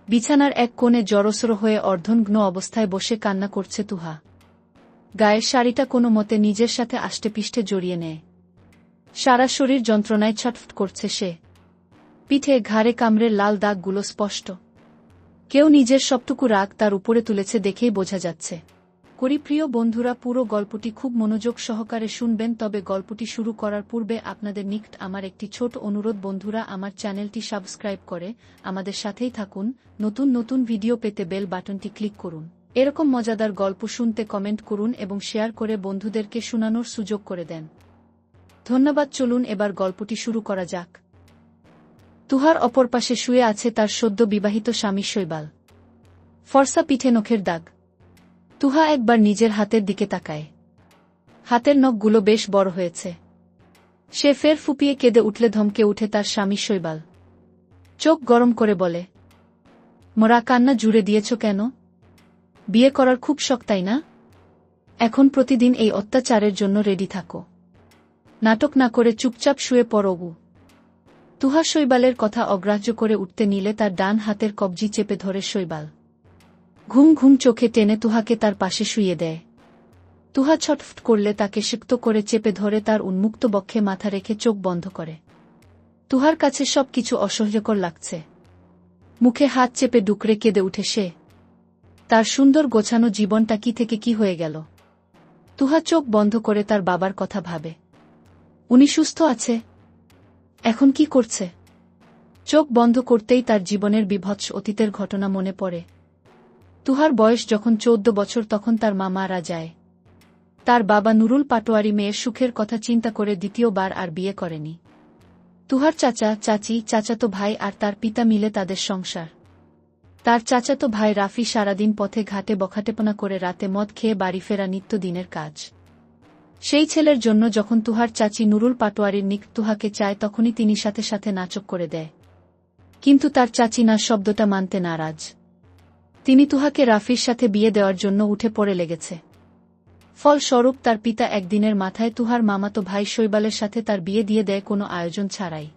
বিছানার এক কোণে জড়সড় হয়ে অর্ধনগ্ন অবস্থায় বসে কান্না করছে তুহা। গায়ের শাড়িটা কোনো মতে নিজের সাথে আষ্টেপৃষ্ঠে জড়িয়ে নেয়। সারা শরীর যন্ত্রণায় ছটফট করছে সে। পিঠে ঘাড়ে কামড়ের লাল দাগগুলো স্পষ্ট। কেউ নিজের সবটুকু রাগ তার উপরে তুলেছে দেখেই বোঝা যাচ্ছে। প্রিয় বন্ধুরা, পুরো গল্পটি খুব মনোযোগ সহকারে শুনবেন, তবে গল্পটি শুরু করার পূর্বে আপনাদের নিকট আমার একটি ছোট অনুরোধ। বন্ধুরা, আমার চ্যানেলটি সাবস্ক্রাইব করে আমাদের সাথেই থাকুন। নতুন নতুন ভিডিও পেতে বেল বাটনটি ক্লিক করুন। এরকম মজাদার গল্প শুনতে কমেন্ট করুন এবং শেয়ার করে বন্ধুদেরকে শোনানোর সুযোগ করে দেন। ধন্যবাদ। চলুন এবার গল্পটি শুরু করা যাক। তুহার অপর পাশে শুয়ে আছে তার সদ্য বিবাহিত স্বামী শৈবাল। ফর্সা পিঠে নখের দাগ। তুহা একবার নিজের হাতের দিকে তাকায়। হাতের নখগুলো বেশ বড় হয়েছে। সে ফের ফুপিয়ে কেঁদে উঠলে ধমকে উঠে তার স্বামী শৈবাল। চোখ গরম করে বলে, মোরা কান্না জুড়ে দিয়েছ কেন? বিয়ে করার খুব শখ, তাই না? এখন প্রতিদিন এই অত্যাচারের জন্য রেডি থাকো। নাটক না করে চুপচাপ শুয়ে পড়ো। তুহা শৈবালের কথা অগ্রাহ্য করে উঠতে নিলে তার ডান হাতের কবজি চেপে ধরে শৈবাল। ঘুম ঘুম চোখে টেনে তুহাকে তার পাশে শুইয়ে দেয়। তুহা ছটফট করলে তাকে শক্ত করে চেপে ধরে তার উন্মুক্ত বক্ষে মাথা রেখে চোখ বন্ধ করে। তুহার কাছে সবকিছু অসহ্যকর লাগছে। মুখে হাত চেপে ডুকরে কেঁদে উঠে সে। তার সুন্দর গোছানো জীবনটা কি থেকে কি হয়ে গেল। তুহা চোখ বন্ধ করে তার বাবার কথা ভাবে। উনি সুস্থ আছে? এখন কি করছে? চোখ বন্ধ করতেই তার জীবনের বিভৎস অতীতের ঘটনা মনে পড়ে। তুহার বয়স যখন 14 বছর তখন তার মা মারা যায়। তার বাবা নুরুল পাটোয়ারি মেয়ের সুখের কথা চিন্তা করে দ্বিতীয়বার আর বিয়ে করেনি। তুহার চাচা, চাচি, চাচাতো ভাই আর তার পিতা মিলে তাদের সংসার। তার চাচাতো ভাই রাফি সারাদিন পথে ঘাটে বখাটেপনা করে রাতে মদ খেয়ে বাড়ি ফেরা নিত্যদিনের কাজ। সেই ছেলের জন্য যখন তুহার চাচি নুরুল পাটোয়ারির নিকট তুহাকে চায় তখনই তিনি সাথে সাথে নাচক করে দেয়। কিন্তু তার চাচি না শব্দটা মানতে নারাজ। তিনি তুহাকে রাফির সাথে বিয়ে দেওয়ার জন্য উঠে পড়ে লেগেছে। ফলস্বরূপ তার পিতা একদিনের মাথায় তুহার মামাতো ভাই শৈবালের সাথে তার বিয়ে দিয়ে দেয় কোনো আয়োজন ছাড়াই।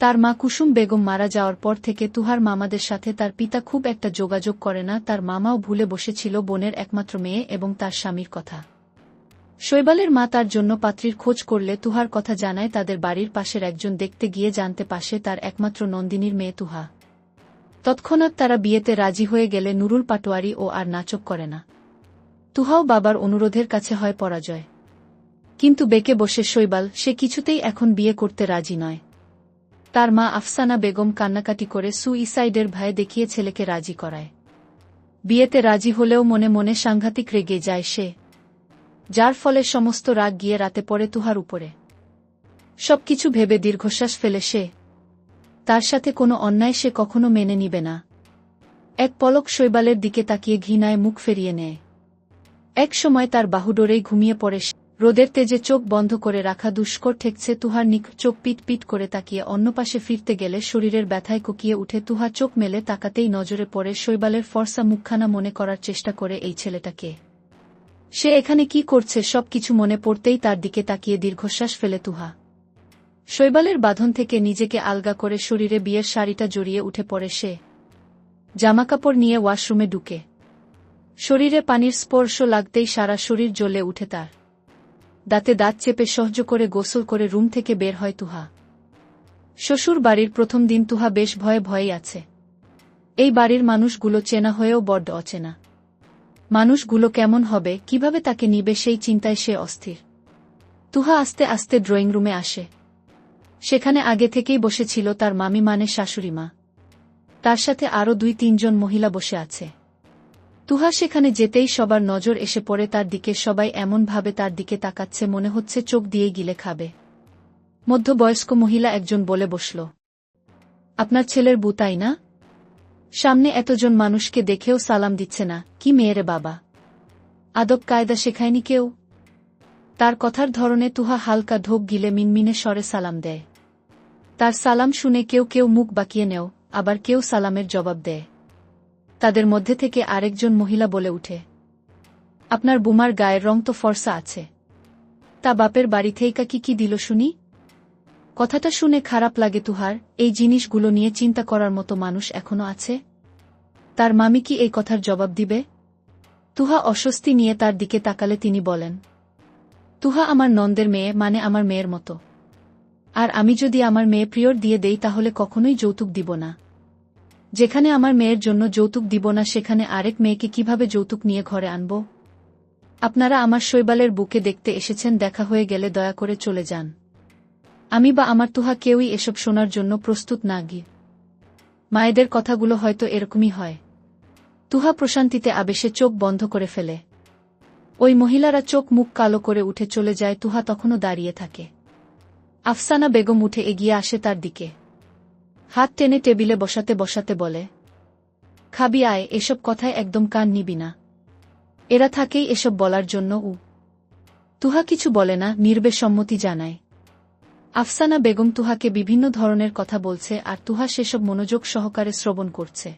তার মা কুসুম বেগম মারা যাওয়ার পর থেকে তুহার মামাদের সাথে তার পিতা খুব একটা যোগাযোগ করে না। তার মামাও ভুলে বসেছিল বোনের একমাত্র মেয়ে এবং তার স্বামীর কথা। শৈবালের মা তার জন্য পাত্রীর খোঁজ করলে তুহার কথা জানায় তাদের বাড়ির পাশের একজন। দেখতে গিয়ে জানতে পাশে তার একমাত্র নন্দিনীর মেয়ে তুহা। তৎক্ষণাৎ তারা বিয়েতে রাজি হয়ে গেলে নুরুল পাটোয়ারি ও আর নাচক করে না। তুহাও বাবার অনুরোধের কাছে হয় পরাজয়। কিন্তু বেঁকে বসে শৈবাল, সে কিছুতেই এখন বিয়ে করতে রাজি নয়। তার মা আফসানা বেগম কান্নাকাটি করে সুইসাইডের ভয় দেখিয়ে ছেলেকে রাজি করায়। বিয়েতে রাজি হলেও মনে মনে সাংঘাতিক রেগে যায় সে, যার ফলে সমস্ত রাগ গিয়ে রাতে পড়ে তুহার উপরে। সবকিছু ভেবে দীর্ঘশ্বাস ফেলে সে। তার সাথে কোনো অন্যায় সে কখনো মেনে নিবে না। এক পলক শৈবালের দিকে তাকিয়ে ঘৃণায় মুখ ফেরিয়ে নেয়। এক সময় তার বাহুডোরেই ঘুমিয়ে পড়ে সে। রোদের তেজে চোখ বন্ধ করে রাখা দুষ্কর ঠেকছে তুহার নিকট। চোখ পিট পিট করে তাকিয়ে অন্য পাশে ফিরতে গেলে শরীরের ব্যথায় কুকিয়ে উঠে তুহা চোখ মেলে তাকাতেই নজরে পড়ে শৈবালের ফর্সা মুখখানা। মনে করার চেষ্টা করে এই ছেলেটাকে, সে এখানে কি করছে সবকিছু মনে পড়তেই তার দিকে তাকিয়ে দীর্ঘশ্বাস ফেলে তুহা। শৈবালের বাঁধন থেকে নিজেকে আলগা করে শরীরে বিয়ের শাড়িটা জড়িয়ে উঠে পড়ে সে। জামাকাপড় নিয়ে ওয়াশরুমে ঢুকে শরীরে পানির স্পর্শ লাগতেই সারা শরীর জ্বলে উঠে তার। দাঁতে দাঁত চেপে সহ্য করে গোসল করে রুম থেকে বের হয় তুহা। শ্বশুর বাড়ির প্রথম দিন তুহা বেশ ভয়ে ভয়েই আছে। এই বাড়ির মানুষগুলো চেনা হয়েও বড্ড অচেনা। মানুষগুলো কেমন হবে, কিভাবে তাকে নিবে সেই চিন্তায় সে অস্থির। তুহা আস্তে আস্তে ড্রয়িং রুমে আসে। সেখানে আগে থেকেই বসেছিল তার মামি মানে শাশুড়িমা। তার সাথে আরও 2-3 জন মহিলা বসে আছে। তুহা সেখানে যেতেই সবার নজর এসে পড়ে তার দিকে। সবাই এমনভাবে তার দিকে তাকাচ্ছে মনে হচ্ছে চোখ দিয়ে গিলে খাবে। মধ্যবয়স্ক মহিলা একজন বলে বসল, আপনার ছেলের বউ, তাই না? সামনে এতজন মানুষকে দেখেও সালাম দিচ্ছে না, কি মেয়েরে বাবা, আদব কায়দা শেখায়নি কেউ? তার কথার ধরনে তুহা হালকা ঢোক গিলে মিনমিনে স্বরে সালাম দেয়। তার সালাম শুনে কেউ কেউ মুখ বাঁকিয়ে নেও, আবার কেউ সালামের জবাব দেয়। তাদের মধ্যে থেকে আরেকজন মহিলা বলে উঠে, আপনার বুমার গায়ের রং তো ফর্সা আছে, তা বাপের বাড়ি থেইকা কি দিল শুনি? কথাটা শুনে খারাপ লাগে তুহার। এই জিনিসগুলো নিয়ে চিন্তা করার মতো মানুষ এখনো আছে? তার মামি কি এই কথার জবাব দিবে? তুহা অস্বস্তি নিয়ে তার দিকে তাকালে তিনি বলেন, তুহা আমার নন্দের মেয়ে, মানে আমার মেয়ের মতো। আর আমি যদি আমার মেয়ে প্রিয়র দিয়ে দেই তাহলে কখনোই যৌতুক দিব না। যেখানে আমার মেয়ের জন্য যৌতুক দিব না সেখানে আরেক মেয়েকে কিভাবে যৌতুক নিয়ে ঘরে আনব? আপনারা আমার শৈবালের বুকে দেখতে এসেছেন, দেখা হয়ে গেলে দয়া করে চলে যান। আমি বা আমার তুহা কেউই এসব শোনার জন্য প্রস্তুত না। গিয়ে মায়েদের কথাগুলো হয়তো এরকমই হয়। তুহা প্রশান্তিতে আবেশে চোখ বন্ধ করে ফেলে। ওই মহিলারা চোখ মুখ কালো করে উঠে চলে যায়। তুহা তখনও দাঁড়িয়ে থাকে। আফসানা বেগম উঠে এগিয়ে আসে তার দিকে। হাত টেনে টেবিলে বসাতে বসাতে বলে, খাবি আয়, এসব কথায় একদম কান নিবি না। এরা থাকেই এসব বলার জন্য। তুহা কিছু বলে না, নীরবে সম্মতি জানায়। আফসানা বেগম তুহাকে বিভিন্ন ধরনের কথা বলছে আর তুহা সেসব মনোযোগ সহকারে শ্রবণ করছে।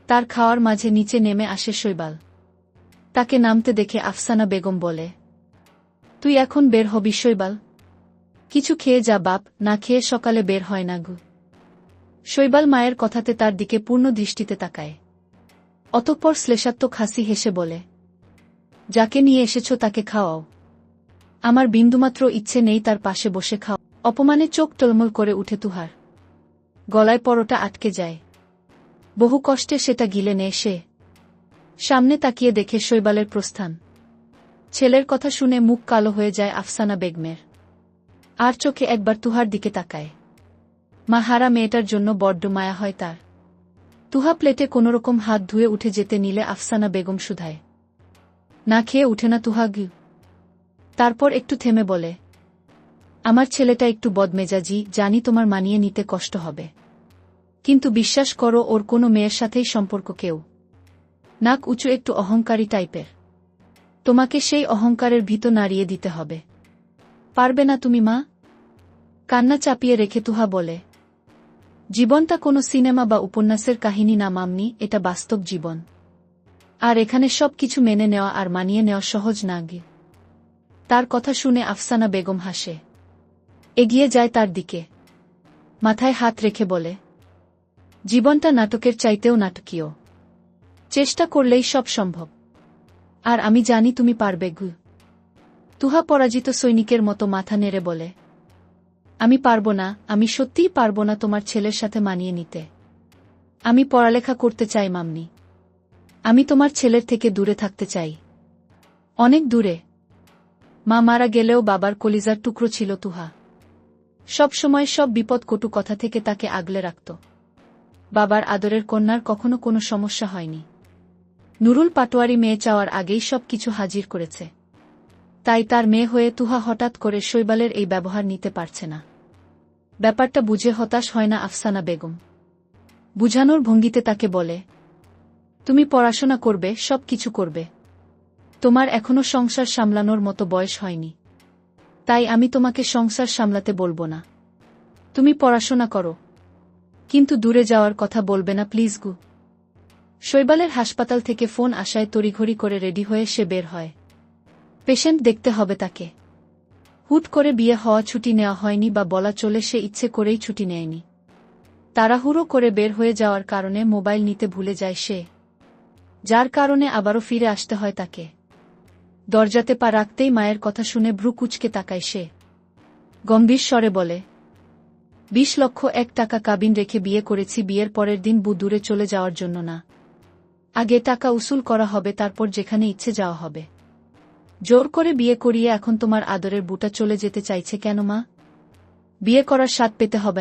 তার খাওয়ার মাঝে নিচে নেমে আসে শৈবাল। তাকে নামতে দেখে আফসানা বেগম বলে, তুই এখন বের হবি শৈবাল? কিছু খেয়ে যা বাপ, না খেয়ে সকালে বের হয় না গু। শৈবাল মায়ের কথাতে তার দিকে পূর্ণ দৃষ্টিতে তাকায়। অতঃপর শ্লেষাত্মক হাসি হেসে বলে, যাকে নিয়ে এসেছ তাকে খাওয়াও। আমার বিন্দুমাত্র ইচ্ছে নেই তার পাশে বসে খাও। অপমানে চোখ টলমল করে উঠে তুহার। গলায় পরোটা আটকে যায়। বহু কষ্টে সেটা গিলে নেয় সে। সামনে তাকিয়ে দেখে শৈবালের প্রস্থান। ছেলের কথা শুনে মুখ কালো হয়ে যায় আফসানা বেগমের। আর চোখে একবার তুহার দিকে তাকায়। মা হারা মেয়েটার জন্য বড্ড মায়া হয় তার। তুহা প্লেটে কোনোরকম হাত ধুয়ে উঠে যেতে নিলে আফসানা বেগম শুধায়, না খেয়ে উঠে না তুহা গু? তারপর একটু থেমে বলে, আমার ছেলেটা একটু বদমেজাজি, জানি তোমার মানিয়ে নিতে কষ্ট হবে। কিন্তু বিশ্বাস করো, ওর কোনো মেয়ের সাথেই সম্পর্ক কেউ। নাক উঁচু, একটু অহংকারী টাইপের। তোমাকে সেই অহংকারের ভিত নাড়িয়ে দিতে হবে। পারবে না তুমি মা? কান্না চাপিয়ে রেখে তুহা বলে, জীবনটা কোনো সিনেমা বা উপন্যাসের কাহিনী না মামনি, এটা বাস্তব জীবন। আর এখানে সব কিছু মেনে নেওয়া আর মানিয়ে নেওয়া সহজ না গে। তার কথা শুনে আফসানা বেগম হাসে। এগিয়ে যায় তার দিকে। মাথায় হাত রেখে বলে, জীবনটা নাটকের চাইতেও নাটকীয়। চেষ্টা করলেই সব সম্ভব। আর আমি জানি তুমি পারবে গু। তুহা পরাজিত সৈনিকের মতো মাথা নেড়ে বলে, আমি পারব না, আমি সত্যিই পারব না তোমার ছেলের সাথে মানিয়ে নিতে। আমি পড়ালেখা করতে চাই মামনি। আমি তোমার ছেলের থেকে দূরে থাকতে চাই, অনেক দূরে। মা মারা গেলেও বাবার কলিজার টুকরো ছিল তুহা। সব সময় সব বিপদ কটু কথা থেকে তাকে আগলে রাখত। বাবার আদরের কন্যার কখনো কোনো সমস্যা হয়নি। নুরুল পাটোয়ারি মেয়ে চাওয়ার আগেই সব কিছু হাজির করেছে। তাই তার মেয়ে হয়ে তুহা হঠাৎ করে শৈবালের এই ব্যবহার নিতে পারছে না। ব্যাপারটা বুঝে হতাশ হয় না আফসানা বেগম। বুঝানোর ভঙ্গিতে তাকে বলে, তুমি পড়াশোনা করবে, সব কিছু করবে। তোমার এখনো সংসার সামলানোর মতো বয়স হয়নি। তাই আমি তোমাকে সংসার সামলাতে বলবো না। তুমি পড়াশোনা করো, কিন্তু দূরে যাওয়ার কথা বলবে না প্লিজ গু। শৈবালের হাসপাতাল থেকে ফোন আসায় তড়িঘড়ি করে রেডি হয়ে সে বের হয়। পেশেন্ট দেখতে হবে তাকে। হুট করে বিয়ে হওয়া, ছুটি নেওয়া হয়নি, বা বলা চলে সে ইচ্ছে করেই ছুটি নেয়নি। তাড়াহুড়ো করে বের হয়ে যাওয়ার কারণে মোবাইল নিতে ভুলে যায় সে, যার কারণে আবারও ফিরে আসতে হয় তাকে। দরজাতে পা রাখতেই মায়ের কথা শুনে ভ্রু কুঁচকে তাকায় সে। গম্ভীর স্বরে বলে, 20 লক্ষ টাকা কাবিন রেখে বিয়ে করেছি, বিয়ের পরের দিন দূরে চলে যাওয়ার জন্য না। আগে টাকা উসুল করা হবে, তারপর যেখানে ইচ্ছে যাওয়া হবে। জোর করে বিয়ে করিয়ে এখন তোমার আদরের বুটা চলে যেতে চাইছে কেন মা? বিয়ে করার স্বাদ পেতে হবে না?